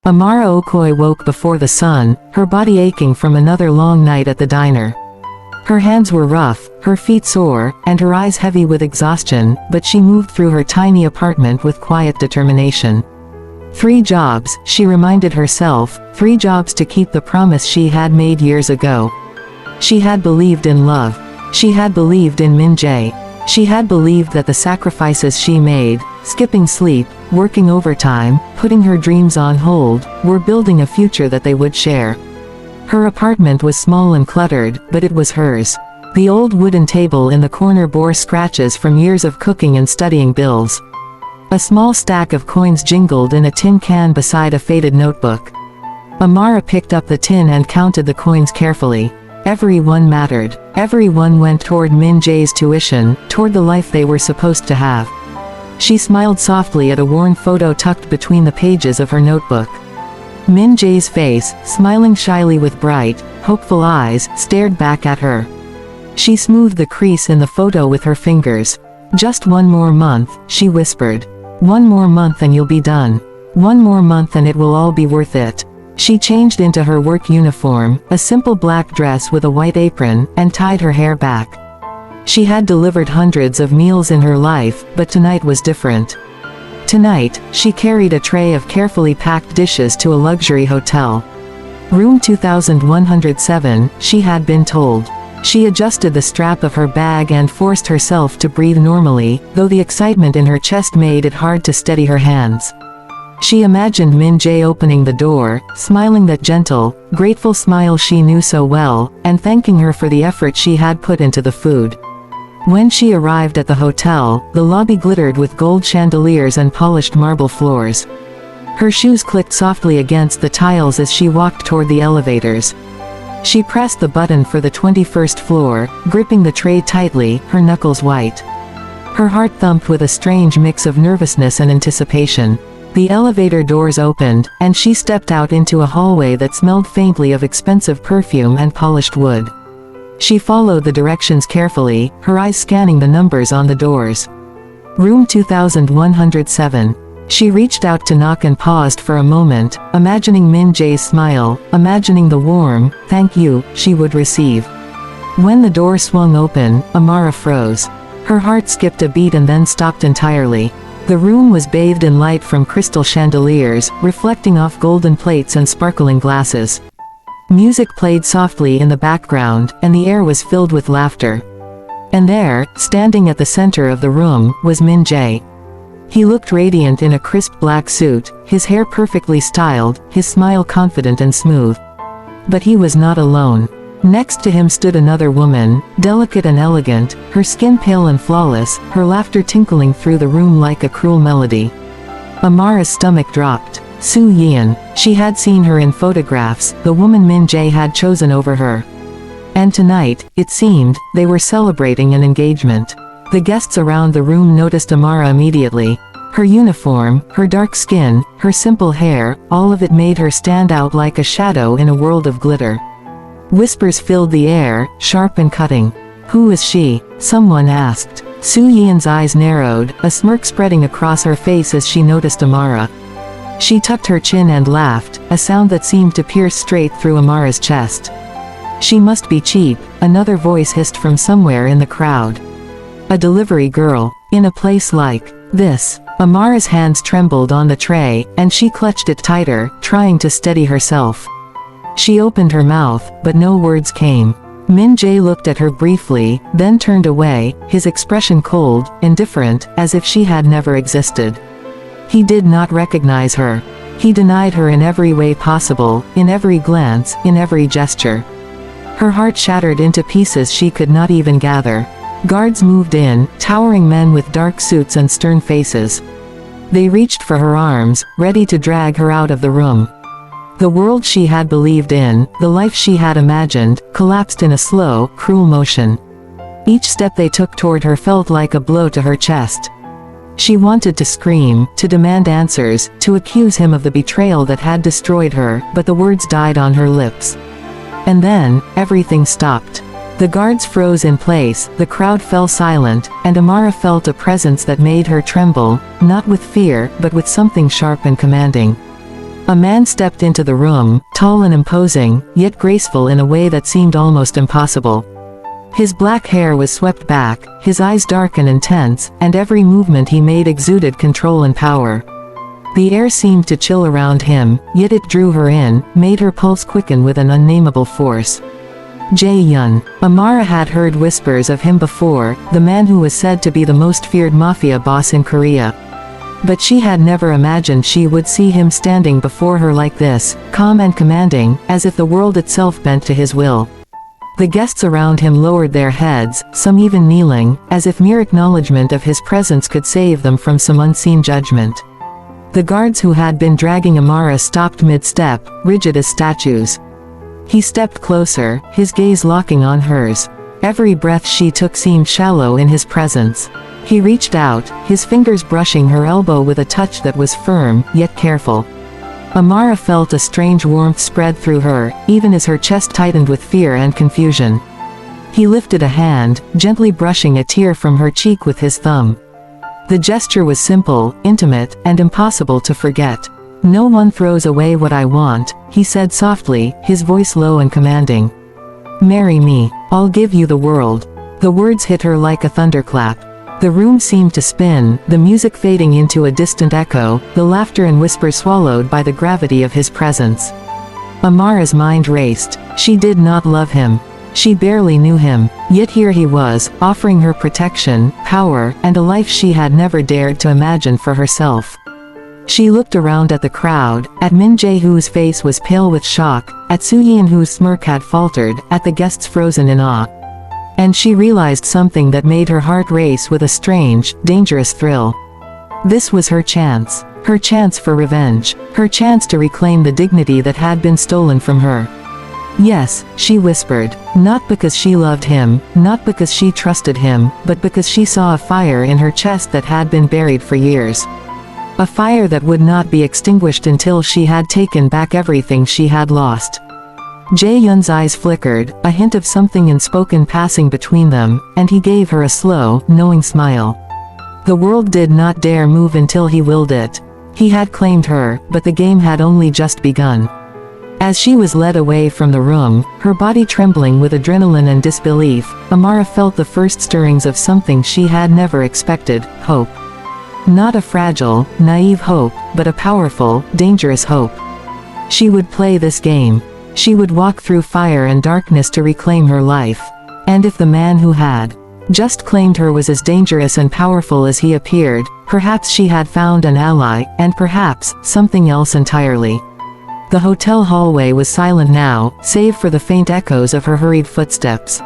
Amara Okoye woke before the sun, her body aching from another long night at the diner. Her hands were rough, her feet sore, and her eyes heavy with exhaustion, but she moved through her tiny apartment with quiet determination. 3 jobs, she reminded herself, 3 jobs to keep the promise she had made years ago. She had believed in love. She had believed in Min Jae. She had believed that the sacrifices she made, skipping sleep, working overtime, putting her dreams on hold, were building a future that they would share. Her apartment was small and cluttered, but it was hers. The old wooden table in the corner bore scratches from years of cooking and studying bills. A small stack of coins jingled in a tin can beside a faded notebook. Amara picked up the tin and counted the coins carefully. Every one mattered. Every one went toward Min Jae's tuition, toward the life they were supposed to have. She smiled softly at a worn photo tucked between the pages of her notebook. Min Jae's face, smiling shyly with bright, hopeful eyes, stared back at her. She smoothed the crease in the photo with her fingers. "Just one more month," she whispered. "One more month and you'll be done. One more month and it will all be worth it." She changed into her work uniform, a simple black dress with a white apron, and tied her hair back. She had delivered hundreds of meals in her life, but tonight was different. Tonight, she carried a tray of carefully packed dishes to a luxury hotel. Room 2107, she had been told. She adjusted the strap of her bag and forced herself to breathe normally, though the excitement in her chest made it hard to steady her hands. She imagined Min Jae opening the door, smiling that gentle, grateful smile she knew so well, and thanking her for the effort she had put into the food. When she arrived at the hotel, the lobby glittered with gold chandeliers and polished marble floors. Her shoes clicked softly against the tiles as she walked toward the elevators. She pressed the button for the 21st floor, gripping the tray tightly, her knuckles white. Her heart thumped with a strange mix of nervousness and anticipation. The elevator doors opened, and she stepped out into a hallway that smelled faintly of expensive perfume and polished wood. She followed the directions carefully, her eyes scanning the numbers on the doors. Room 2107. She reached out to knock and paused for a moment, imagining Min Jae's smile, imagining the warm, "thank you," she would receive. When the door swung open, Amara froze. Her heart skipped a beat and then stopped entirely. The room was bathed in light from crystal chandeliers, reflecting off golden plates and sparkling glasses. Music played softly in the background, and the air was filled with laughter. And there, standing at the center of the room, was Min Jae. He looked radiant in a crisp black suit, his hair perfectly styled, his smile confident and smooth. But he was not alone. Next to him stood another woman, delicate and elegant, her skin pale and flawless, her laughter tinkling through the room like a cruel melody. Amara's stomach dropped. Su Yeon. She had seen her in photographs, the woman Min Jae had chosen over her. And tonight, it seemed, they were celebrating an engagement. The guests around the room noticed Amara immediately. Her uniform, her dark skin, her simple hair, all of it made her stand out like a shadow in a world of glitter. Whispers filled the air, sharp and cutting. "Who is she?" someone asked. Su Yeon's eyes narrowed, a smirk spreading across her face as she noticed Amara. She tucked her chin and laughed, a sound that seemed to pierce straight through Amara's chest. "She must be cheap," another voice hissed from somewhere in the crowd. "A delivery girl, in a place like this." Amara's hands trembled on the tray, and she clutched it tighter, trying to steady herself. She opened her mouth, but no words came. Min Jae looked at her briefly, then turned away, his expression cold, indifferent, as if she had never existed. He did not recognize her. He denied her in every way possible, in every glance, in every gesture. Her heart shattered into pieces she could not even gather. Guards moved in, towering men with dark suits and stern faces. They reached for her arms, ready to drag her out of the room. The world she had believed in, the life she had imagined, collapsed in a slow, cruel motion. Each step they took toward her felt like a blow to her chest. She wanted to scream, to demand answers, to accuse him of the betrayal that had destroyed her, but the words died on her lips. And then, everything stopped. The guards froze in place, the crowd fell silent, and Amara felt a presence that made her tremble, not with fear, but with something sharp and commanding. A man stepped into the room, tall and imposing, yet graceful in a way that seemed almost impossible. His black hair was swept back, his eyes dark and intense, and every movement he made exuded control and power. The air seemed to chill around him, yet it drew her in, made her pulse quicken with an unnameable force. Jae-yun. Amara had heard whispers of him before, the man who was said to be the most feared mafia boss in Korea. But she had never imagined she would see him standing before her like this, calm and commanding, as if the world itself bent to his will. The guests around him lowered their heads, some even kneeling, as if mere acknowledgement of his presence could save them from some unseen judgment. The guards who had been dragging Amara stopped mid-step, rigid as statues. He stepped closer, his gaze locking on hers. Every breath she took seemed shallow in his presence. He reached out, his fingers brushing her elbow with a touch that was firm, yet careful. Amara felt a strange warmth spread through her, even as her chest tightened with fear and confusion. He lifted a hand, gently brushing a tear from her cheek with his thumb. The gesture was simple, intimate, and impossible to forget. "No one throws away what I want," he said softly, his voice low and commanding. "Marry me. I'll give you the world." The words hit her like a thunderclap. The room seemed to spin, the music fading into a distant echo, the laughter and whispers swallowed by the gravity of his presence. Amara's mind raced. She did not love him. She barely knew him, yet here he was, offering her protection, power, and a life she had never dared to imagine for herself. She looked around at the crowd, at Min Jae whose face was pale with shock, at Soo-yeon whose smirk had faltered, at the guests frozen in awe. And she realized something that made her heart race with a strange, dangerous thrill. This was her chance for revenge, her chance to reclaim the dignity that had been stolen from her. "Yes," she whispered, not because she loved him, not because she trusted him, but because she saw a fire in her chest that had been buried for years. A fire that would not be extinguished until she had taken back everything she had lost. Jae-yun's eyes flickered, a hint of something unspoken passing between them, and he gave her a slow, knowing smile. The world did not dare move until he willed it. He had claimed her, but the game had only just begun. As she was led away from the room, her body trembling with adrenaline and disbelief, Amara felt the first stirrings of something she had never expected: hope. Not a fragile, naive hope, but a powerful, dangerous hope. She would play this game. She would walk through fire and darkness to reclaim her life. And if the man who had just claimed her was as dangerous and powerful as he appeared, perhaps she had found an ally, and perhaps, something else entirely. The hotel hallway was silent now, save for the faint echoes of her hurried footsteps.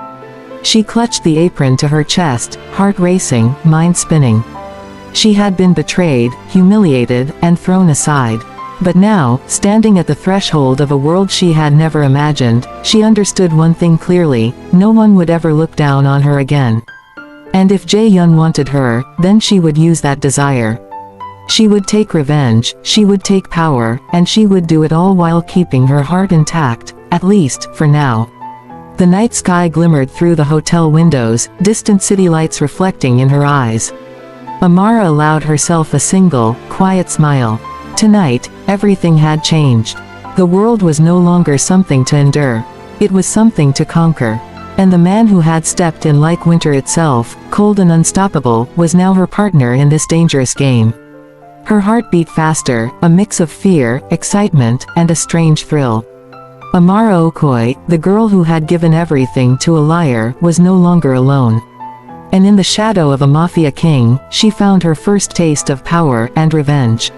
She clutched the apron to her chest, heart racing, mind spinning. She had been betrayed, humiliated, and thrown aside. But now, standing at the threshold of a world she had never imagined, she understood one thing clearly: no one would ever look down on her again. And if Jae-yun wanted her, then she would use that desire. She would take revenge, she would take power, and she would do it all while keeping her heart intact, at least, for now. The night sky glimmered through the hotel windows, distant city lights reflecting in her eyes. Amara allowed herself a single, quiet smile. Tonight, everything had changed. The world was no longer something to endure. It was something to conquer. And the man who had stepped in like winter itself, cold and unstoppable, was now her partner in this dangerous game. Her heart beat faster, a mix of fear, excitement, and a strange thrill. Amara Okoi, the girl who had given everything to a liar, was no longer alone. And in the shadow of a mafia king, she found her first taste of power and revenge.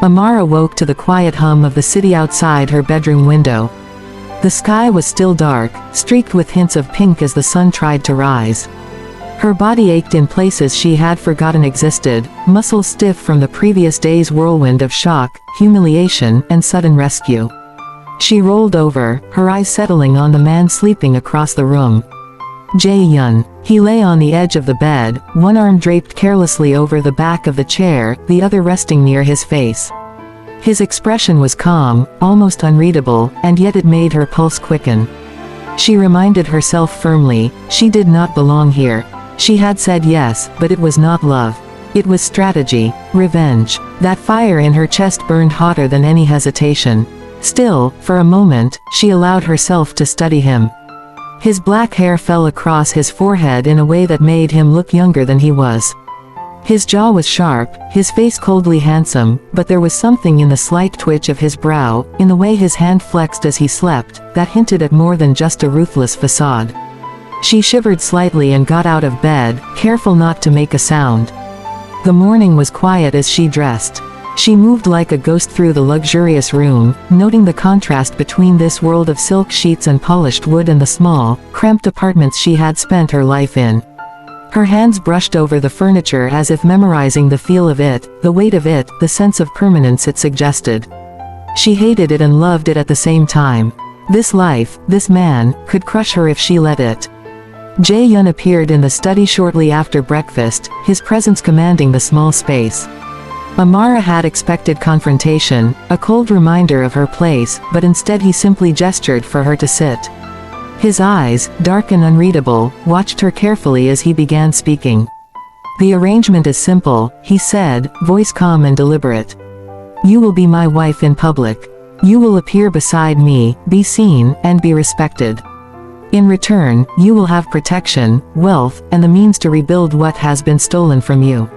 Amara woke to the quiet hum of the city outside her bedroom window. The sky was still dark, streaked with hints of pink as the sun tried to rise. Her body ached in places she had forgotten existed, muscles stiff from the previous day's whirlwind of shock, humiliation, and sudden rescue. She rolled over, her eyes settling on the man sleeping across the room. Jae-yun. He lay on the edge of the bed, one arm draped carelessly over the back of the chair, the other resting near his face. His expression was calm, almost unreadable, and yet it made her pulse quicken. She reminded herself firmly, she did not belong here. She had said yes, but it was not love. It was strategy, revenge. That fire in her chest burned hotter than any hesitation. Still, for a moment, she allowed herself to study him. His black hair fell across his forehead in a way that made him look younger than he was. His jaw was sharp, his face coldly handsome, but there was something in the slight twitch of his brow, in the way his hand flexed as he slept, that hinted at more than just a ruthless facade. She shivered slightly and got out of bed, careful not to make a sound. The morning was quiet as she dressed. She moved like a ghost through the luxurious room, noting the contrast between this world of silk sheets and polished wood and the small, cramped apartments she had spent her life in. Her hands brushed over the furniture as if memorizing the feel of it, the weight of it, the sense of permanence it suggested. She hated it and loved it at the same time. This life, this man, could crush her if she let it. Jae-yun appeared in the study shortly after breakfast, his presence commanding the small space. Amara had expected confrontation, a cold reminder of her place, but instead he simply gestured for her to sit. His eyes, dark and unreadable, watched her carefully as he began speaking. "The arrangement is simple," he said, voice calm and deliberate. "You will be my wife in public. You will appear beside me, be seen, and be respected. In return, you will have protection, wealth, and the means to rebuild what has been stolen from you."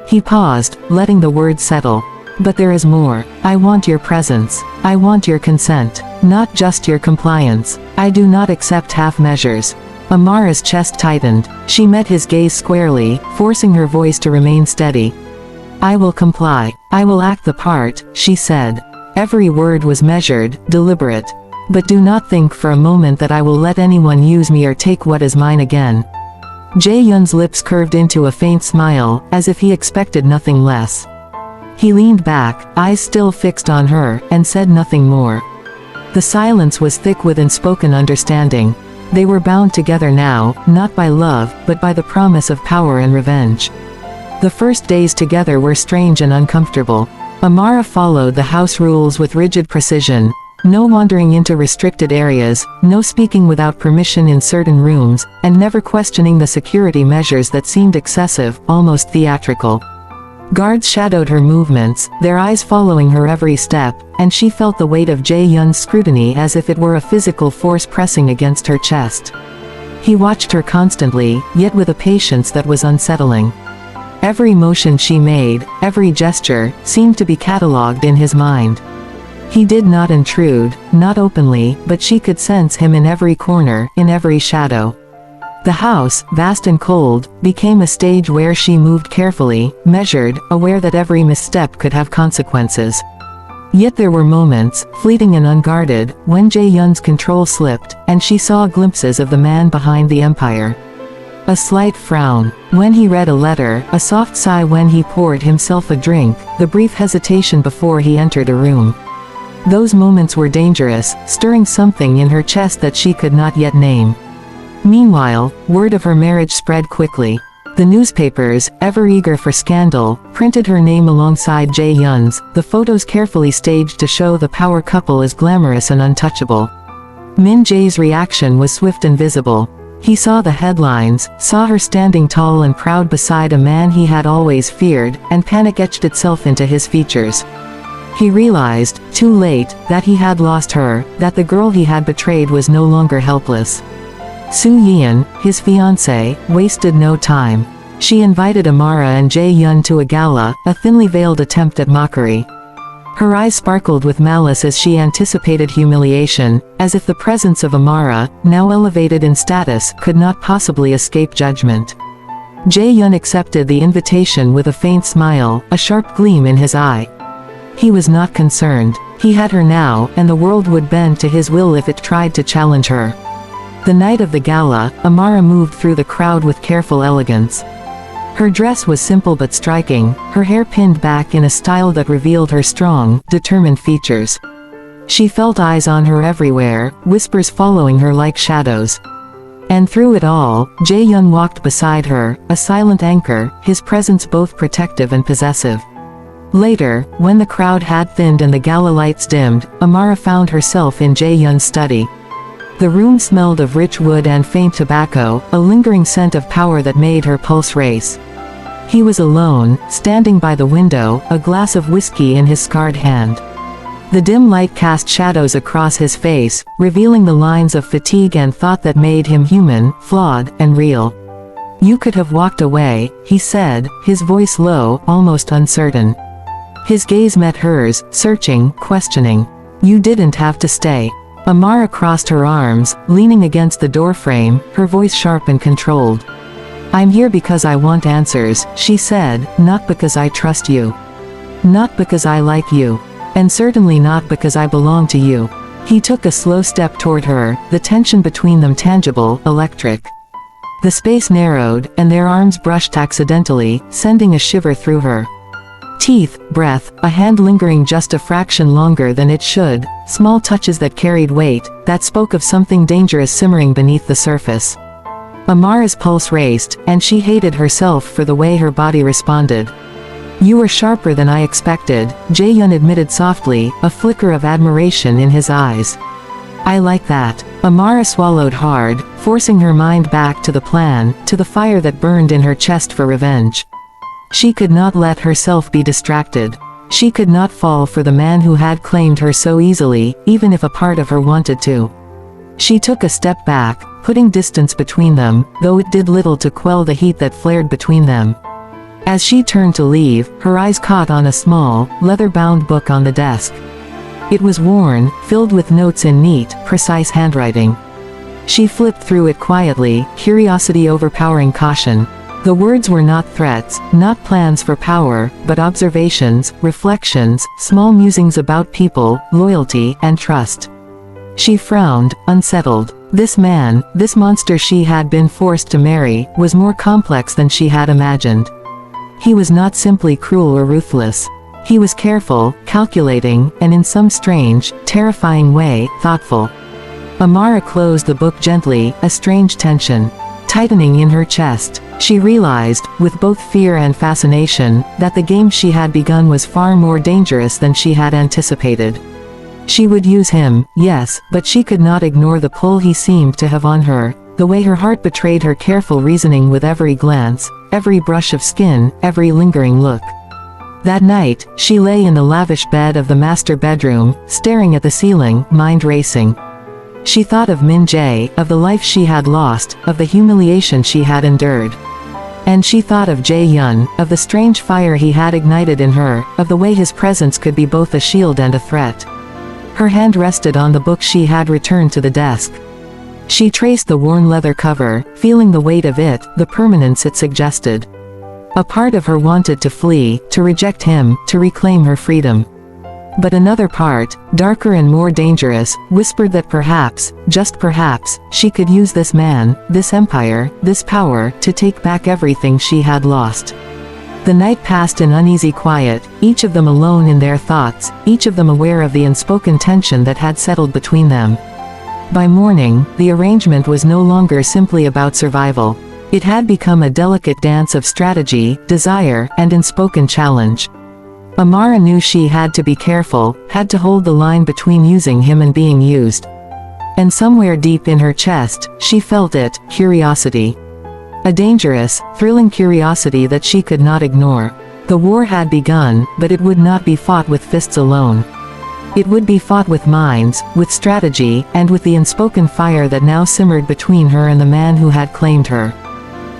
He paused, letting the words settle. "But there is more. I want your presence. I want your consent. Not just your compliance. I do not accept half measures." Amara's chest tightened. She met his gaze squarely, forcing her voice to remain steady. "I will comply. I will act the part," she said. Every word was measured, deliberate. "But do not think for a moment that I will let anyone use me or take what is mine again." Jae-yun's lips curved into a faint smile, as if he expected nothing less. He leaned back, eyes still fixed on her, and said nothing more. The silence was thick with unspoken understanding. They were bound together now, not by love, but by the promise of power and revenge. The first days together were strange and uncomfortable. Amara followed the house rules with rigid precision. No wandering into restricted areas, no speaking without permission in certain rooms, and never questioning the security measures that seemed excessive, almost theatrical. Guards shadowed her movements, their eyes following her every step, and she felt the weight of Jae-yun's scrutiny as if it were a physical force pressing against her chest. He watched her constantly, yet with a patience that was unsettling. Every motion she made, every gesture, seemed to be catalogued in his mind. He did not intrude, not openly, but she could sense him in every corner, in every shadow. The house, vast and cold, became a stage where she moved carefully, measured, aware that every misstep could have consequences. Yet there were moments, fleeting and unguarded, when Jae-yun's control slipped, and she saw glimpses of the man behind the empire. A slight frown when he read a letter, a soft sigh when he poured himself a drink, the brief hesitation before he entered a room. Those moments were dangerous, stirring something in her chest that she could not yet name. Meanwhile, word of her marriage spread quickly. The newspapers, ever eager for scandal, printed her name alongside Jae-yun's, the photos carefully staged to show the power couple as glamorous and untouchable. Min Jae's reaction was swift and visible. He saw the headlines, saw her standing tall and proud beside a man he had always feared, and panic etched itself into his features. He realized, too late, that he had lost her, that the girl he had betrayed was no longer helpless. Su Yeon, his fiancée, wasted no time. She invited Amara and Jae-yun to a gala, a thinly veiled attempt at mockery. Her eyes sparkled with malice as she anticipated humiliation, as if the presence of Amara, now elevated in status, could not possibly escape judgment. Jae-yun accepted the invitation with a faint smile, a sharp gleam in his eye. He was not concerned. He had her now, and the world would bend to his will if it tried to challenge her. The night of the gala, Amara moved through the crowd with careful elegance. Her dress was simple but striking, her hair pinned back in a style that revealed her strong, determined features. She felt eyes on her everywhere, whispers following her like shadows. And through it all, Jae-yun walked beside her, a silent anchor, his presence both protective and possessive. Later, when the crowd had thinned and the gala lights dimmed, Amara found herself in Jae-yun's study. The room smelled of rich wood and faint tobacco, a lingering scent of power that made her pulse race. He was alone, standing by the window, a glass of whiskey in his scarred hand. The dim light cast shadows across his face, revealing the lines of fatigue and thought that made him human, flawed, and real. "You could have walked away," he said, his voice low, almost uncertain. His gaze met hers, searching, questioning. "You didn't have to stay." Amara crossed her arms, leaning against the doorframe, her voice sharp and controlled. "I'm here because I want answers," she said, "not because I trust you. Not because I like you. And certainly not because I belong to you." He took a slow step toward her, the tension between them tangible, electric. The space narrowed, and their arms brushed accidentally, sending a shiver through her. Teeth, breath, a hand lingering just a fraction longer than it should, small touches that carried weight, that spoke of something dangerous simmering beneath the surface. Amara's pulse raced, and she hated herself for the way her body responded. "You were sharper than I expected," Jae-yun admitted softly, a flicker of admiration in his eyes. "I like that." Amara swallowed hard, forcing her mind back to the plan, to the fire that burned in her chest for revenge. She could not let herself be distracted. She could not fall for the man who had claimed her so easily, even if a part of her wanted to. She took a step back, putting distance between them, though it did little to quell the heat that flared between them. As she turned to leave, her eyes caught on a small, leather-bound book on the desk. It was worn, filled with notes in neat, precise handwriting. She flipped through it quietly, curiosity overpowering caution. The words were not threats, not plans for power, but observations, reflections, small musings about people, loyalty, and trust. She frowned, unsettled. This man, this monster she had been forced to marry, was more complex than she had imagined. He was not simply cruel or ruthless. He was careful, calculating, and in some strange, terrifying way, thoughtful. Amara closed the book gently, a strange tension tightening in her chest. She realized, with both fear and fascination, that the game she had begun was far more dangerous than she had anticipated. She would use him, yes, but she could not ignore the pull he seemed to have on her, the way her heart betrayed her careful reasoning with every glance, every brush of skin, every lingering look. That night, she lay in the lavish bed of the master bedroom, staring at the ceiling, mind racing. She thought of Min Jae, of the life she had lost, of the humiliation she had endured. And she thought of Jae-yun, of the strange fire he had ignited in her, of the way his presence could be both a shield and a threat. Her hand rested on the book she had returned to the desk. She traced the worn leather cover, feeling the weight of it, the permanence it suggested. A part of her wanted to flee, to reject him, to reclaim her freedom. But another part, darker and more dangerous, whispered that perhaps, just perhaps, she could use this man, this empire, this power, to take back everything she had lost. The night passed in uneasy quiet, each of them alone in their thoughts, each of them aware of the unspoken tension that had settled between them. By morning, the arrangement was no longer simply about survival. It had become a delicate dance of strategy, desire, and unspoken challenge. Amara knew she had to be careful, had to hold the line between using him and being used. And somewhere deep in her chest, she felt it, curiosity. A dangerous, thrilling curiosity that she could not ignore. The war had begun, but it would not be fought with fists alone. It would be fought with minds, with strategy, and with the unspoken fire that now simmered between her and the man who had claimed her.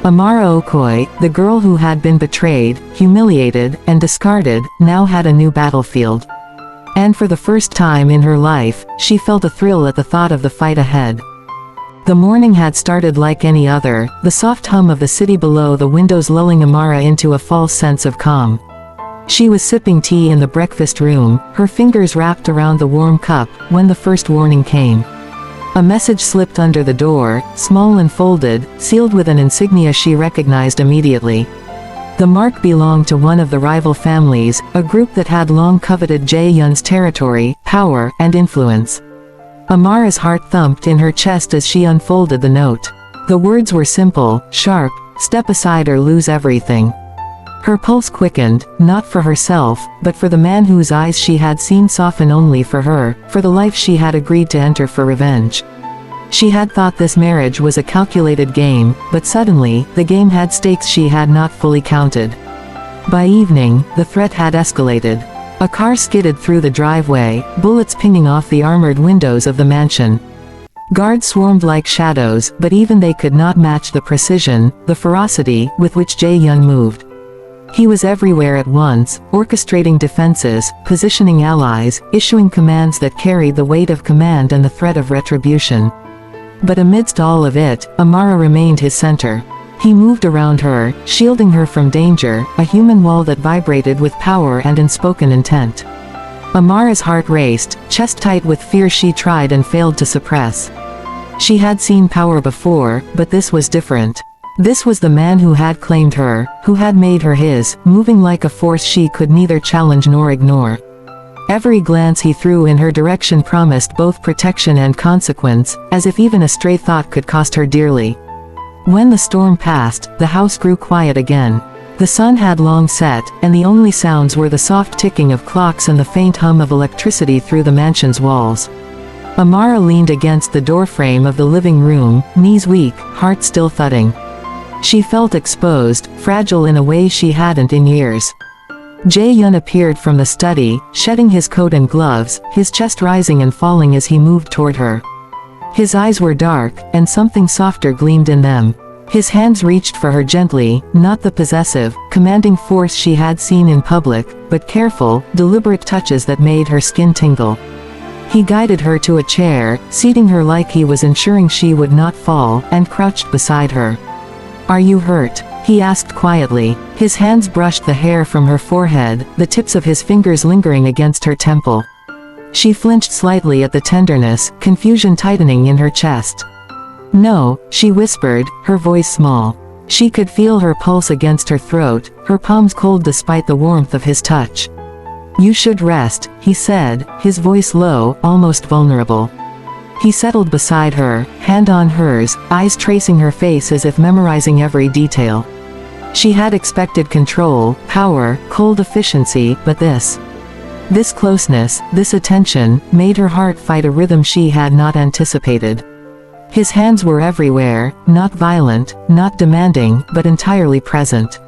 Amara Okoi, the girl who had been betrayed, humiliated, and discarded, now had a new battlefield. And for the first time in her life, she felt a thrill at the thought of the fight ahead. The morning had started like any other, the soft hum of the city below the windows lulling Amara into a false sense of calm. She was sipping tea in the breakfast room, her fingers wrapped around the warm cup, when the first warning came. A message slipped under the door, small and folded, sealed with an insignia she recognized immediately. The mark belonged to one of the rival families, a group that had long coveted Jae-yun's territory, power, and influence. Amara's heart thumped in her chest as she unfolded the note. The words were simple, sharp, step aside or lose everything. Her pulse quickened, not for herself, but for the man whose eyes she had seen soften only for her, for the life she had agreed to enter for revenge. She had thought this marriage was a calculated game, but suddenly, the game had stakes she had not fully counted. By evening, the threat had escalated. A car skidded through the driveway, bullets pinging off the armored windows of the mansion. Guards swarmed like shadows, but even they could not match the precision, the ferocity, with which Jae-yun moved. He was everywhere at once, orchestrating defenses, positioning allies, issuing commands that carried the weight of command and the threat of retribution. But amidst all of it, Amara remained his center. He moved around her, shielding her from danger, a human wall that vibrated with power and unspoken intent. Amara's heart raced, chest tight with fear she tried and failed to suppress. She had seen power before, but this was different. This was the man who had claimed her, who had made her his, moving like a force she could neither challenge nor ignore. Every glance he threw in her direction promised both protection and consequence, as if even a stray thought could cost her dearly. When the storm passed, the house grew quiet again. The sun had long set, and the only sounds were the soft ticking of clocks and the faint hum of electricity through the mansion's walls. Amara leaned against the doorframe of the living room, knees weak, heart still thudding. She felt exposed, fragile in a way she hadn't in years. Jae-yun appeared from the study, shedding his coat and gloves, his chest rising and falling as he moved toward her. His eyes were dark, and something softer gleamed in them. His hands reached for her gently, not the possessive, commanding force she had seen in public, but careful, deliberate touches that made her skin tingle. He guided her to a chair, seating her like he was ensuring she would not fall, and crouched beside her. "Are you hurt?" he asked quietly. His hands brushed the hair from her forehead, the tips of his fingers lingering against her temple. She flinched slightly at the tenderness, confusion tightening in her chest. "No," she whispered, her voice small. She could feel her pulse against her throat, her palms cold despite the warmth of his touch. "You should rest," he said, his voice low, almost vulnerable. He settled beside her, hand on hers, eyes tracing her face as if memorizing every detail. She had expected control, power, cold efficiency, but this closeness, this attention, made her heart fight a rhythm she had not anticipated. His hands were everywhere, not violent, not demanding, but entirely present.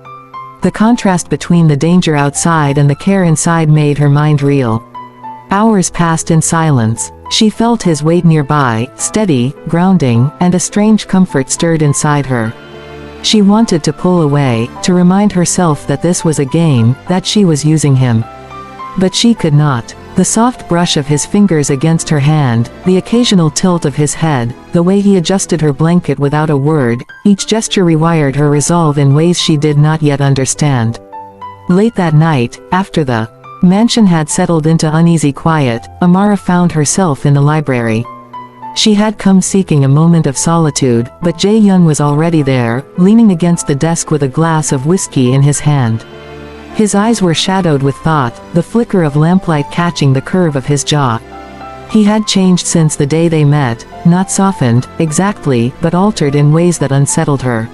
The contrast between the danger outside and the care inside made her mind reel. Hours passed in silence. She felt his weight nearby, steady, grounding, and a strange comfort stirred inside her. She wanted to pull away, to remind herself that this was a game, that she was using him. But she could not. The soft brush of his fingers against her hand, the occasional tilt of his head, the way he adjusted her blanket without a word, each gesture rewired her resolve in ways she did not yet understand. Late that night, after the mansion had settled into uneasy quiet, Amara found herself in the library. She had come seeking a moment of solitude, but Jae-yun was already there, leaning against the desk with a glass of whiskey in his hand. His eyes were shadowed with thought, the flicker of lamplight catching the curve of his jaw. He had changed since the day they met, not softened, exactly, but altered in ways that unsettled her.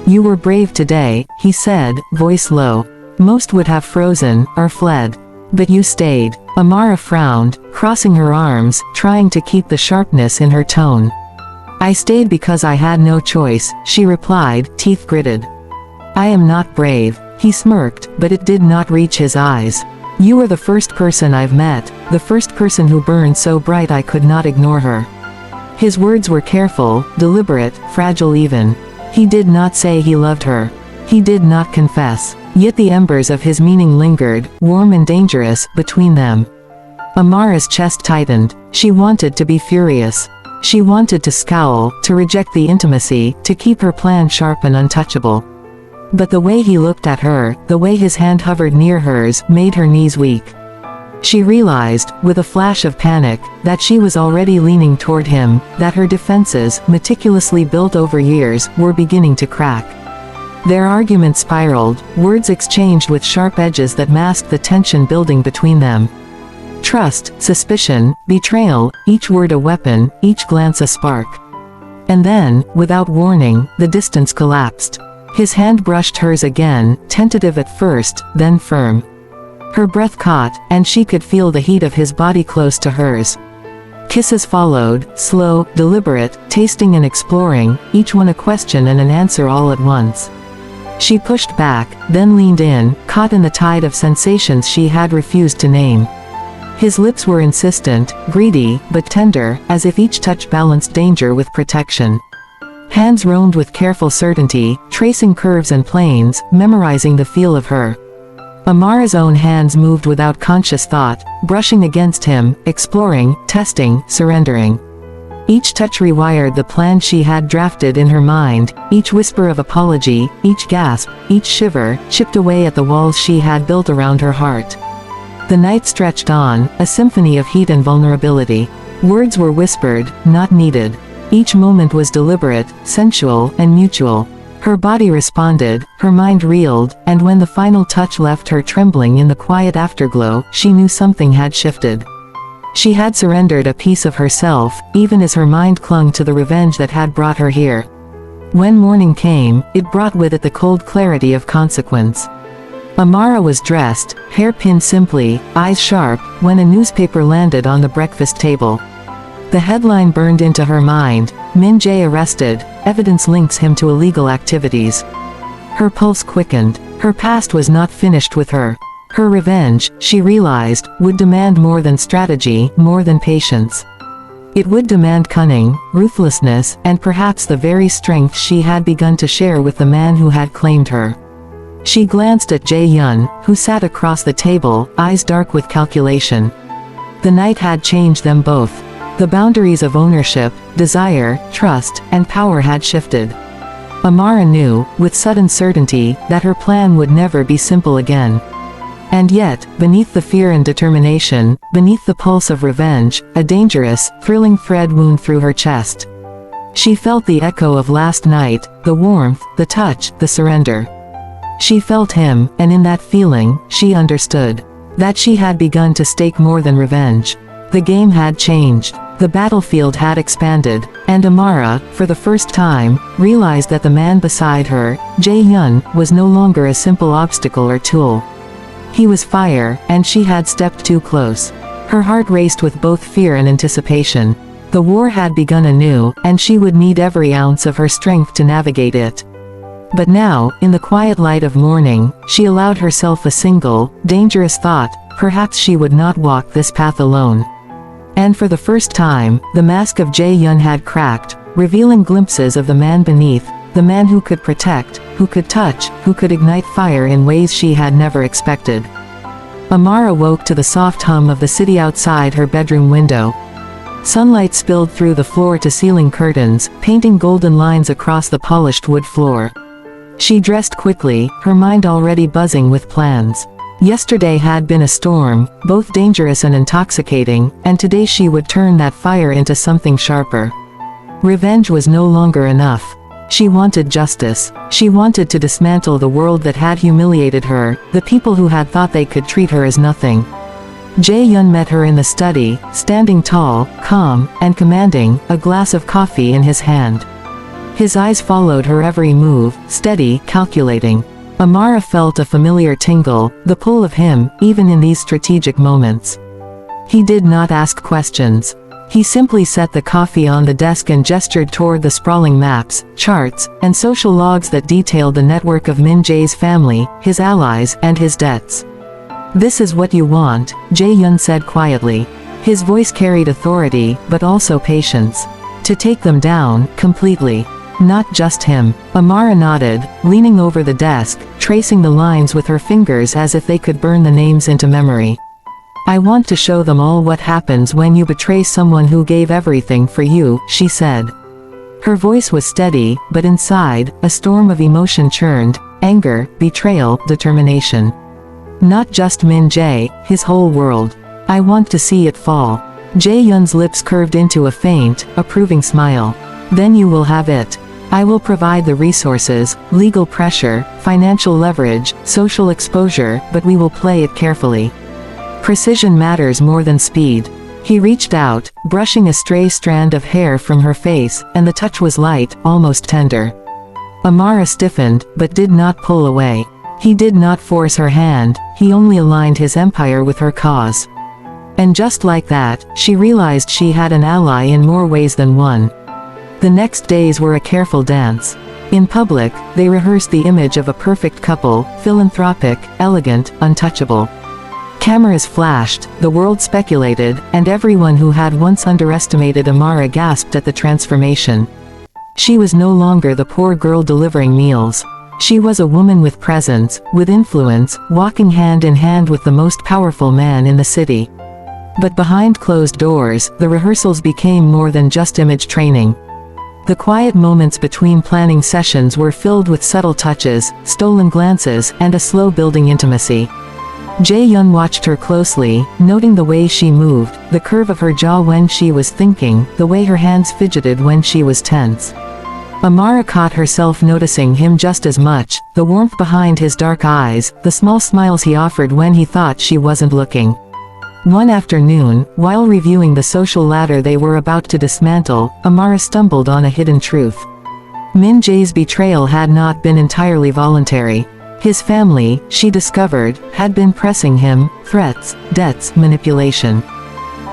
"You were brave today," he said, voice low. "Most would have frozen, or fled. But you stayed." Amara frowned, crossing her arms, trying to keep the sharpness in her tone. "I stayed because I had no choice," she replied, teeth gritted. "I am not brave." He smirked, but it did not reach his eyes. "You were the first person I've met, the first person who burned so bright I could not ignore her." His words were careful, deliberate, fragile even. He did not say he loved her. He did not confess. Yet the embers of his meaning lingered, warm and dangerous, between them. Amara's chest tightened. She wanted to be furious. She wanted to scowl, to reject the intimacy, to keep her plan sharp and untouchable. But the way he looked at her, the way his hand hovered near hers, made her knees weak. She realized, with a flash of panic, that she was already leaning toward him, that her defenses, meticulously built over years, were beginning to crack. Their argument spiraled, words exchanged with sharp edges that masked the tension building between them. Trust, suspicion, betrayal, each word a weapon, each glance a spark. And then, without warning, the distance collapsed. His hand brushed hers again, tentative at first, then firm. Her breath caught, and she could feel the heat of his body close to hers. Kisses followed, slow, deliberate, tasting and exploring, each one a question and an answer all at once. She pushed back, then leaned in, caught in the tide of sensations she had refused to name. His lips were insistent, greedy, but tender, as if each touch balanced danger with protection. Hands roamed with careful certainty, tracing curves and planes, memorizing the feel of her. Amara's own hands moved without conscious thought, brushing against him, exploring, testing, surrendering. Each touch rewired the plan she had drafted in her mind, each whisper of apology, each gasp, each shiver, chipped away at the walls she had built around her heart. The night stretched on, a symphony of heat and vulnerability. Words were whispered, not needed. Each moment was deliberate, sensual, and mutual. Her body responded, her mind reeled, and when the final touch left her trembling in the quiet afterglow, she knew something had shifted. She had surrendered a piece of herself, even as her mind clung to the revenge that had brought her here. When morning came, it brought with it the cold clarity of consequence. Amara was dressed, hair pinned simply, eyes sharp, when a newspaper landed on the breakfast table. The headline burned into her mind: Min Jae arrested, evidence links him to illegal activities. Her pulse quickened. Her past was not finished with her. Her revenge, she realized, would demand more than strategy, more than patience. It would demand cunning, ruthlessness, and perhaps the very strength she had begun to share with the man who had claimed her. She glanced at Jae-yun, who sat across the table, eyes dark with calculation. The night had changed them both. The boundaries of ownership, desire, trust, and power had shifted. Amara knew, with sudden certainty, that her plan would never be simple again. And yet, beneath the fear and determination, beneath the pulse of revenge, a dangerous, thrilling thread wound through her chest. She felt the echo of last night, the warmth, the touch, the surrender. She felt him, and in that feeling, she understood that she had begun to stake more than revenge. The game had changed. The battlefield had expanded, and Amara, for the first time, realized that the man beside her, Jae-yun, was no longer a simple obstacle or tool. He was fire, and she had stepped too close. Her heart raced with both fear and anticipation. The war had begun anew, and she would need every ounce of her strength to navigate it. But now, in the quiet light of morning, she allowed herself a single, dangerous thought: perhaps she would not walk this path alone. And for the first time, the mask of Jae-yun had cracked, revealing glimpses of the man beneath, the man who could protect, who could touch, who could ignite fire in ways she had never expected. Amara woke to the soft hum of the city outside her bedroom window. Sunlight spilled through the floor-to-ceiling curtains, painting golden lines across the polished wood floor. She dressed quickly, her mind already buzzing with plans. Yesterday had been a storm, both dangerous and intoxicating, and today she would turn that fire into something sharper. Revenge was no longer enough. She wanted justice. She wanted to dismantle the world that had humiliated her, the people who had thought they could treat her as nothing. Jae-yun met her in the study, standing tall, calm, and commanding, a glass of coffee in his hand. His eyes followed her every move, steady, calculating. Amara felt a familiar tingle, the pull of him, even in these strategic moments. He did not ask questions. He simply set the coffee on the desk and gestured toward the sprawling maps, charts, and social logs that detailed the network of Min Jae's family, his allies, and his debts. "This is what you want," Jae-yun said quietly. His voice carried authority, but also patience. "To take them down, completely. Not just him." Amara nodded, leaning over the desk, tracing the lines with her fingers as if they could burn the names into memory. "I want to show them all what happens when you betray someone who gave everything for you," she said. Her voice was steady, but inside, a storm of emotion churned: anger, betrayal, determination. Not just Min Jae, his whole world. "I want to see it fall." Jae-yun's lips curved into a faint, approving smile. "Then you will have it. I will provide the resources, legal pressure, financial leverage, social exposure, but we will play it carefully. Precision matters more than speed." He reached out, brushing a stray strand of hair from her face, and the touch was light, almost tender. Amara stiffened, but did not pull away. He did not force her hand, he only aligned his empire with her cause. And just like that, she realized she had an ally in more ways than one. The next days were a careful dance. In public, they rehearsed the image of a perfect couple, philanthropic, elegant, untouchable. Cameras flashed, the world speculated, and everyone who had once underestimated Amara gasped at the transformation. She was no longer the poor girl delivering meals. She was a woman with presence, with influence, walking hand in hand with the most powerful man in the city. But behind closed doors, the rehearsals became more than just image training. The quiet moments between planning sessions were filled with subtle touches, stolen glances, and a slow building intimacy. Jae-yun watched her closely, noting the way she moved, the curve of her jaw when she was thinking, the way her hands fidgeted when she was tense. Amara caught herself noticing him just as much, the warmth behind his dark eyes, the small smiles he offered when he thought she wasn't looking. One afternoon, while reviewing the social ladder they were about to dismantle, Amara stumbled on a hidden truth. Min Jae's betrayal had not been entirely voluntary. His family, she discovered, had been pressing him, threats, debts, manipulation.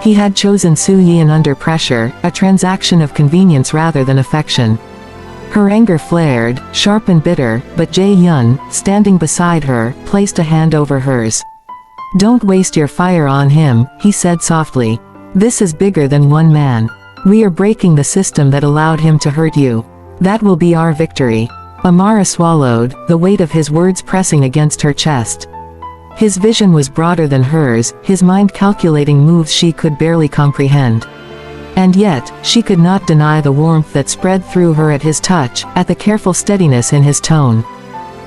He had chosen Soo Yeon under pressure, a transaction of convenience rather than affection. Her anger flared, sharp and bitter, but Jae-yun, standing beside her, placed a hand over hers. "Don't waste your fire on him," he said softly. "This is bigger than one man. We are breaking the system that allowed him to hurt you. That will be our victory." Amara swallowed, the weight of his words pressing against her chest. His vision was broader than hers, his mind calculating moves she could barely comprehend. And yet, she could not deny the warmth that spread through her at his touch, at the careful steadiness in his tone.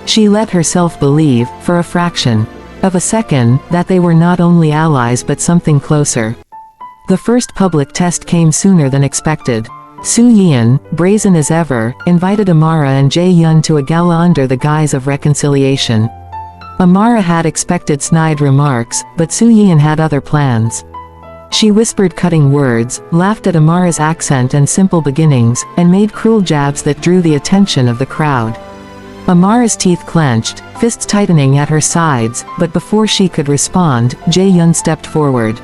She let herself believe, for a fraction of a second, that they were not only allies but something closer. The first public test came sooner than expected. Soo Yeon, brazen as ever, invited Amara and Jae-yun to a gala under the guise of reconciliation. Amara had expected snide remarks, but Soo Yeon had other plans. She whispered cutting words, laughed at Amara's accent and simple beginnings, and made cruel jabs that drew the attention of the crowd. Amara's teeth clenched, fists tightening at her sides, but before she could respond, Jae-yun stepped forward.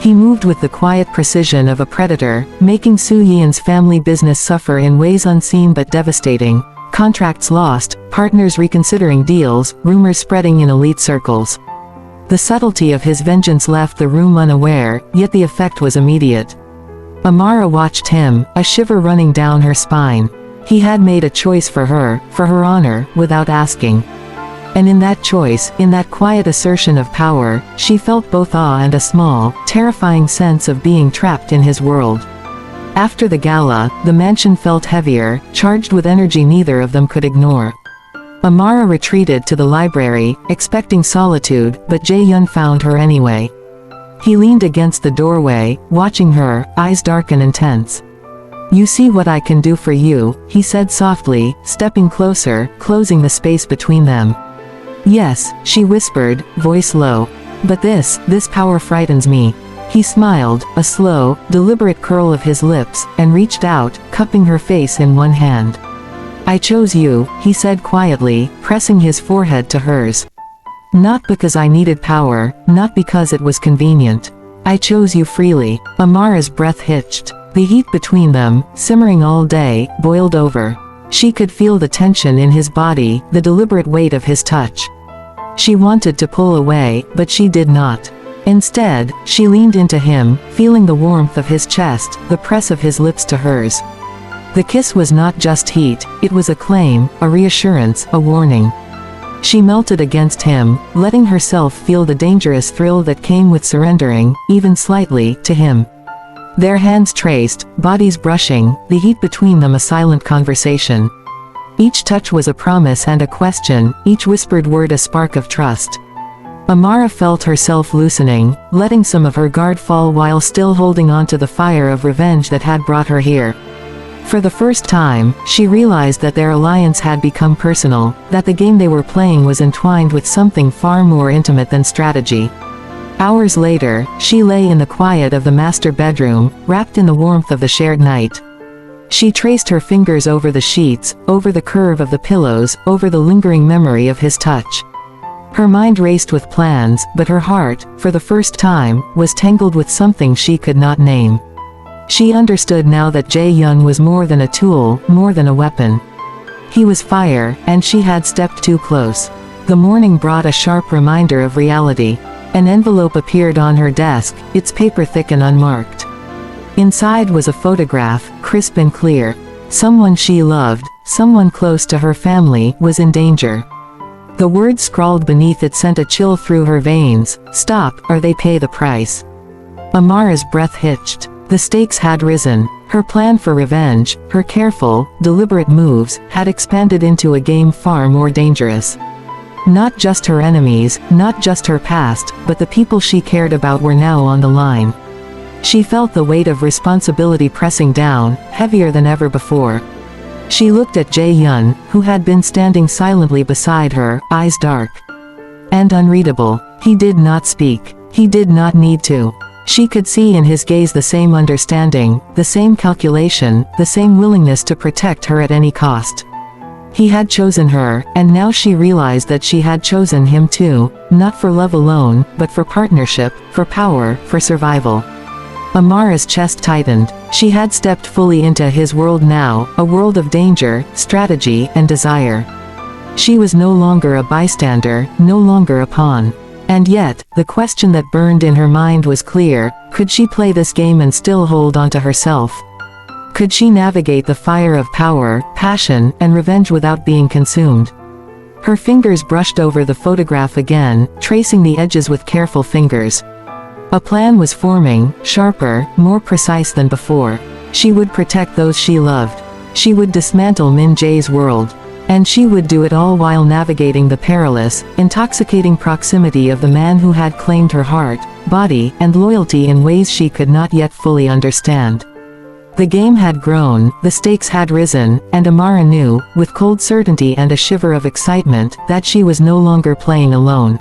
He moved with the quiet precision of a predator, making Soo Yeon's family business suffer in ways unseen but devastating. Contracts lost, partners reconsidering deals, rumors spreading in elite circles. The subtlety of his vengeance left the room unaware, yet the effect was immediate. Amara watched him, a shiver running down her spine. He had made a choice for her honor, without asking. And in that choice, in that quiet assertion of power, she felt both awe and a small, terrifying sense of being trapped in his world. After the gala, the mansion felt heavier, charged with energy neither of them could ignore. Amara retreated to the library, expecting solitude, but Jae-yun found her anyway. He leaned against the doorway, watching her, eyes dark and intense. "You see what I can do for you," he said softly, stepping closer, closing the space between them. "Yes," she whispered, voice low. "But this power frightens me." He smiled, a slow, deliberate curl of his lips, and reached out, cupping her face in one hand. "I chose you," he said quietly, pressing his forehead to hers. "Not because I needed power, not because it was convenient. I chose you freely." Amara's breath hitched. The heat between them, simmering all day, boiled over. She could feel the tension in his body, the deliberate weight of his touch. She wanted to pull away, but she did not. Instead, she leaned into him, feeling the warmth of his chest, the press of his lips to hers. The kiss was not just heat, it was a claim, a reassurance, a warning. She melted against him, letting herself feel the dangerous thrill that came with surrendering, even slightly, to him. Their hands traced, bodies brushing, the heat between them a silent conversation. Each touch was a promise and a question, each whispered word a spark of trust. Amara felt herself loosening, letting some of her guard fall while still holding on to the fire of revenge that had brought her here. For the first time, she realized that their alliance had become personal, that the game they were playing was entwined with something far more intimate than strategy. Hours later, she lay in the quiet of the master bedroom, wrapped in the warmth of the shared night. She traced her fingers over the sheets, over the curve of the pillows, over the lingering memory of his touch. Her mind raced with plans, but her heart, for the first time, was tangled with something she could not name. She understood now that Jae-yun was more than a tool, more than a weapon. He was fire, and she had stepped too close. The morning brought a sharp reminder of reality. An envelope appeared on her desk, its paper thick and unmarked. Inside was a photograph, crisp and clear. Someone she loved, someone close to her family, was in danger. The words scrawled beneath it sent a chill through her veins: "Stop, or they pay the price." Amara's breath hitched. The stakes had risen. Her plan for revenge, her careful, deliberate moves, had expanded into a game far more dangerous. Not just her enemies, not just her past, but the people she cared about were now on the line. She felt the weight of responsibility pressing down, heavier than ever before. She looked at Jae-yun, who had been standing silently beside her, eyes dark and unreadable. He did not speak. He did not need to. She could see in his gaze the same understanding, the same calculation, the same willingness to protect her at any cost. He had chosen her, and now she realized that she had chosen him too, not for love alone, but for partnership, for power, for survival. Amara's chest tightened. She had stepped fully into his world now, a world of danger, strategy, and desire. She was no longer a bystander, no longer a pawn. And yet, the question that burned in her mind was clear: could she play this game and still hold on to herself? Could she navigate the fire of power, passion, and revenge without being consumed? Her fingers brushed over the photograph again, tracing the edges with careful fingers. A plan was forming, sharper, more precise than before. She would protect those she loved. She would dismantle Min Jae's world. And she would do it all while navigating the perilous, intoxicating proximity of the man who had claimed her heart, body, and loyalty in ways she could not yet fully understand. The game had grown, the stakes had risen, and Amara knew, with cold certainty and a shiver of excitement, that she was no longer playing alone.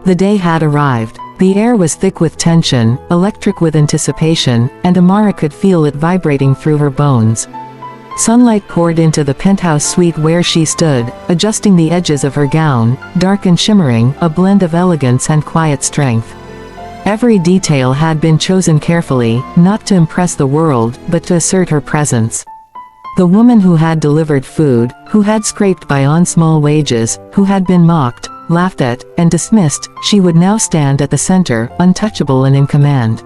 The day had arrived. The air was thick with tension, electric with anticipation, and Amara could feel it vibrating through her bones. Sunlight poured into the penthouse suite where she stood, adjusting the edges of her gown, dark and shimmering, a blend of elegance and quiet strength. Every detail had been chosen carefully, not to impress the world, but to assert her presence. The woman who had delivered food, who had scraped by on small wages, who had been mocked, laughed at, and dismissed, she would now stand at the center, untouchable and in command.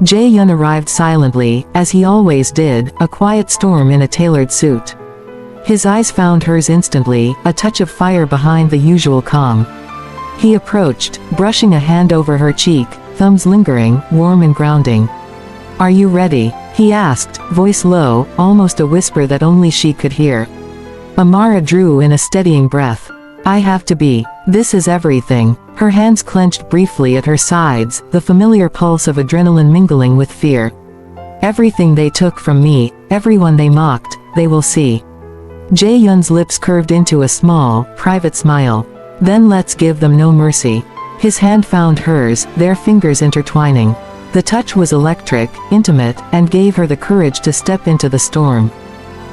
Jae-yun arrived silently, as he always did, a quiet storm in a tailored suit. His eyes found hers instantly, a touch of fire behind the usual calm. He approached, brushing a hand over her cheek, thumbs lingering, warm and grounding. "Are you ready?" he asked, voice low, almost a whisper that only she could hear. Amara drew in a steadying breath. "I have to be. This is everything." Her hands clenched briefly at her sides, the familiar pulse of adrenaline mingling with fear. "Everything they took from me, everyone they mocked, they will see." Jae-yun's lips curved into a small, private smile. "Then let's give them no mercy." His hand found hers, their fingers intertwining. The touch was electric, intimate, and gave her the courage to step into the storm.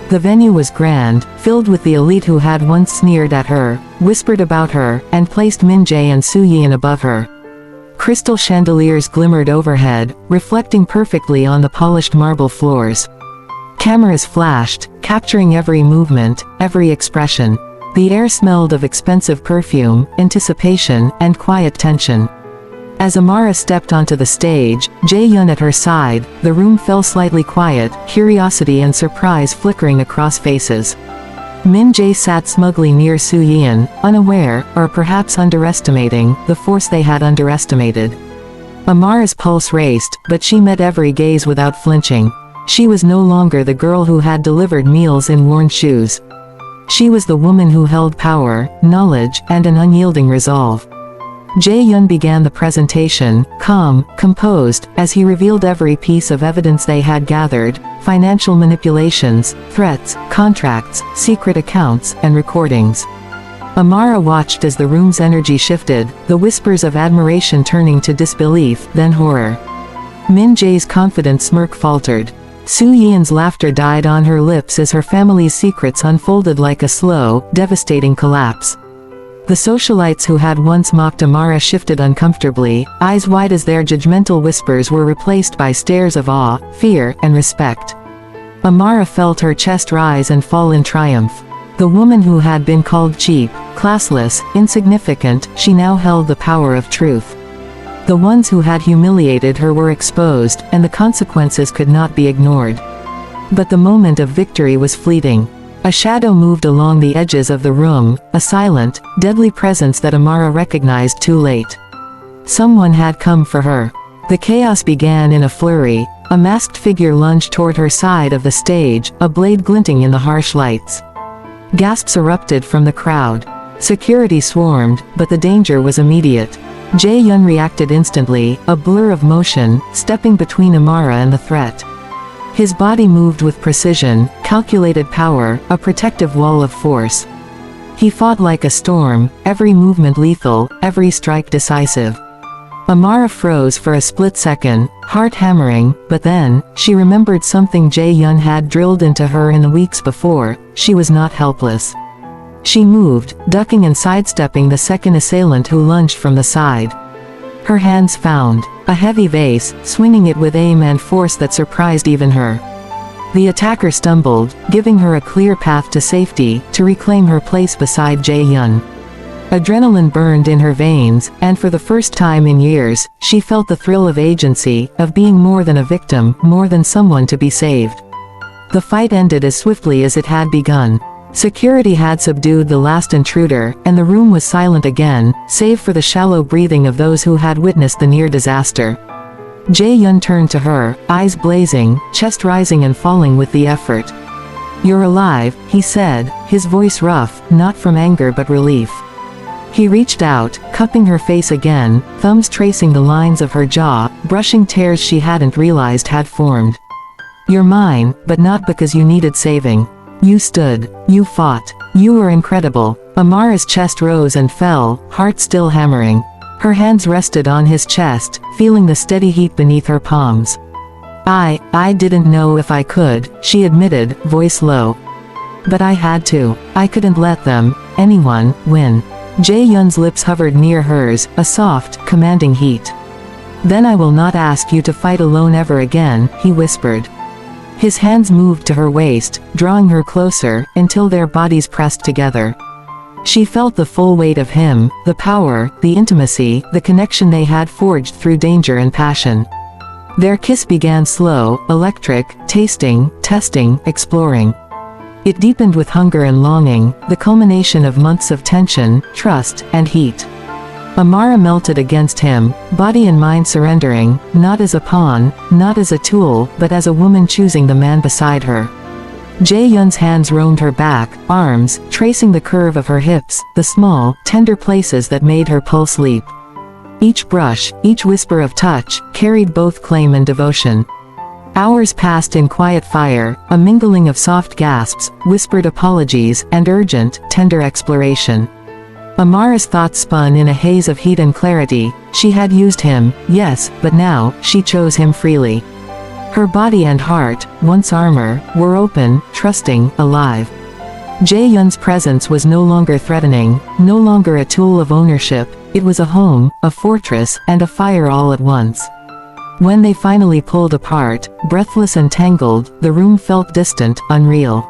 The venue was grand, filled with the elite who had once sneered at her, whispered about her, and placed Min Jae and Soo-yeon above her. Crystal chandeliers glimmered overhead, reflecting perfectly on the polished marble floors. Cameras flashed, capturing every movement, every expression. The air smelled of expensive perfume, anticipation, and quiet tension. As Amara stepped onto the stage, Jae-yun at her side, the room fell slightly quiet, curiosity and surprise flickering across faces. Min Jae sat smugly near Soo-yeon, unaware, or perhaps underestimating, the force they had underestimated. Amara's pulse raced, but she met every gaze without flinching. She was no longer the girl who had delivered meals in worn shoes. She was the woman who held power, knowledge, and an unyielding resolve. Jae-yun began the presentation, calm, composed, as he revealed every piece of evidence they had gathered: financial manipulations, threats, contracts, secret accounts, and recordings. Amara watched as the room's energy shifted, the whispers of admiration turning to disbelief, then horror. Min Jae's confident smirk faltered. Soo-yeon's laughter died on her lips as her family's secrets unfolded like a slow, devastating collapse. The socialites who had once mocked Amara shifted uncomfortably, eyes wide as their judgmental whispers were replaced by stares of awe, fear, and respect. Amara felt her chest rise and fall in triumph. The woman who had been called cheap, classless, insignificant, she now held the power of truth. The ones who had humiliated her were exposed, and the consequences could not be ignored. But the moment of victory was fleeting. A shadow moved along the edges of the room, a silent, deadly presence that Amara recognized too late. Someone had come for her. The chaos began in a flurry. A masked figure lunged toward her side of the stage, a blade glinting in the harsh lights. Gasps erupted from the crowd. Security swarmed, but the danger was immediate. Jae-yun reacted instantly, a blur of motion, stepping between Amara and the threat. His body moved with precision, calculated power, a protective wall of force. He fought like a storm, every movement lethal, every strike decisive. Amara froze for a split second, heart hammering, but then, she remembered something Jae-yun had drilled into her in the weeks before: she was not helpless. She moved, ducking and sidestepping the second assailant who lunged from the side. Her hands found a heavy vase, swinging it with aim and force that surprised even her. The attacker stumbled, giving her a clear path to safety, to reclaim her place beside Jae-yun. Adrenaline burned in her veins, and for the first time in years, she felt the thrill of agency, of being more than a victim, more than someone to be saved. The fight ended as swiftly as it had begun. Security had subdued the last intruder, and the room was silent again, save for the shallow breathing of those who had witnessed the near disaster. Jae-yun turned to her, eyes blazing, chest rising and falling with the effort. "You're alive," he said, his voice rough, not from anger but relief. He reached out, cupping her face again, thumbs tracing the lines of her jaw, brushing tears she hadn't realized had formed. "You're mine, but not because you needed saving. You stood. You fought. You were incredible." Amara's chest rose and fell, heart still hammering. Her hands rested on his chest, feeling the steady heat beneath her palms. I didn't know if I could," she admitted, voice low. "But I had to. I couldn't let them, anyone, win." Jae-yun's lips hovered near hers, a soft, commanding heat. "Then I will not ask you to fight alone ever again," he whispered. His hands moved to her waist, drawing her closer, until their bodies pressed together. She felt the full weight of him, the power, the intimacy, the connection they had forged through danger and passion. Their kiss began slow, electric, tasting, testing, exploring. It deepened with hunger and longing, the culmination of months of tension, trust, and heat. Amara melted against him, body and mind surrendering, not as a pawn, not as a tool, but as a woman choosing the man beside her. Jae-yun's hands roamed her back, arms, tracing the curve of her hips, the small, tender places that made her pulse leap. Each brush, each whisper of touch, carried both claim and devotion. Hours passed in quiet fire, a mingling of soft gasps, whispered apologies, and urgent, tender exploration. Amara's thoughts spun in a haze of heat and clarity. She had used him, yes, but now, she chose him freely. Her body and heart, once armor, were open, trusting, alive. Jae-yun's presence was no longer threatening, no longer a tool of ownership, it was a home, a fortress, and a fire all at once. When they finally pulled apart, breathless and tangled, the room felt distant, unreal.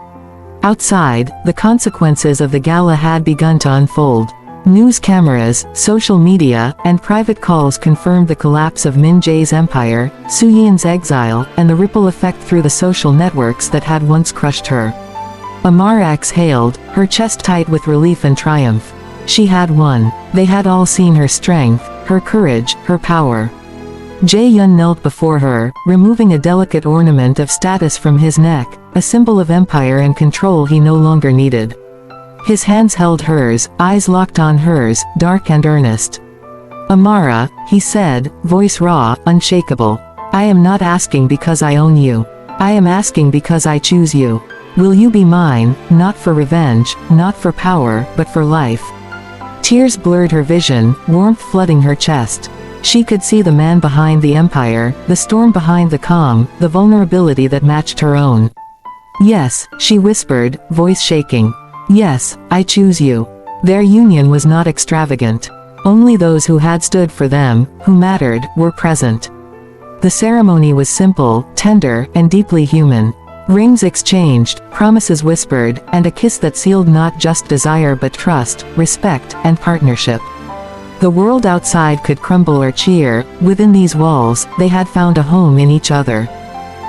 Outside, the consequences of the gala had begun to unfold. News cameras, social media, and private calls confirmed the collapse of Min Jae's empire, Soo-yeon's exile, and the ripple effect through the social networks that had once crushed her. Amara exhaled, her chest tight with relief and triumph. She had won. They had all seen her strength, her courage, her power. Jae-yun knelt before her, removing a delicate ornament of status from his neck, a symbol of empire and control he no longer needed. His hands held hers, eyes locked on hers, dark and earnest. "Amara," he said, voice raw, unshakable. "I am not asking because I own you. I am asking because I choose you. Will you be mine, not for revenge, not for power, but for life?" Tears blurred her vision, warmth flooding her chest. She could see the man behind the empire, the storm behind the calm, the vulnerability that matched her own. "Yes," she whispered, voice shaking. "Yes, I choose you." Their union was not extravagant. Only those who had stood for them, who mattered, were present. The ceremony was simple, tender, and deeply human. Rings exchanged, promises whispered, and a kiss that sealed not just desire but trust, respect, and partnership. The world outside could crumble or cheer, within these walls, they had found a home in each other.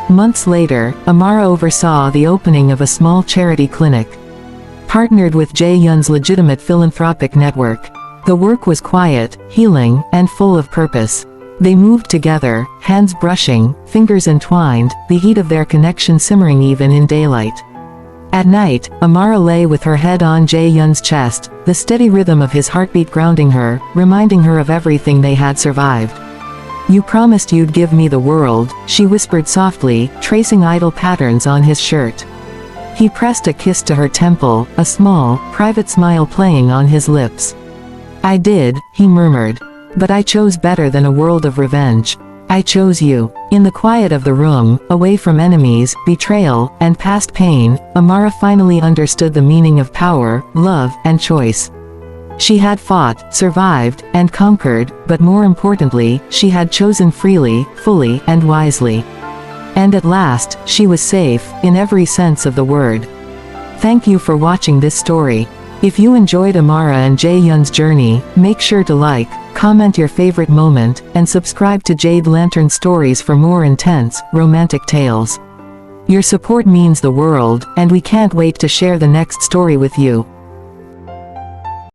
Months later, Amara oversaw the opening of a small charity clinic. Partnered with Jae-Yun's legitimate philanthropic network. The work was quiet, healing, and full of purpose. They moved together, hands brushing, fingers entwined, the heat of their connection simmering even in daylight. At night, Amara lay with her head on Jae-Yun's chest, the steady rhythm of his heartbeat grounding her, reminding her of everything they had survived. "You promised you'd give me the world," she whispered softly, tracing idle patterns on his shirt. He pressed a kiss to her temple, a small, private smile playing on his lips. "I did," he murmured. "But I chose better than a world of revenge. I chose you." In the quiet of the room, away from enemies, betrayal, and past pain, Amara finally understood the meaning of power, love, and choice. She had fought, survived, and conquered, but more importantly, she had chosen freely, fully, and wisely. And at last, she was safe, in every sense of the word. Thank you for watching this story. If you enjoyed Amara and Jae-Yun's journey, make sure to like, comment your favorite moment, and subscribe to Jade Lantern Stories for more intense, romantic tales. Your support means the world, and we can't wait to share the next story with you.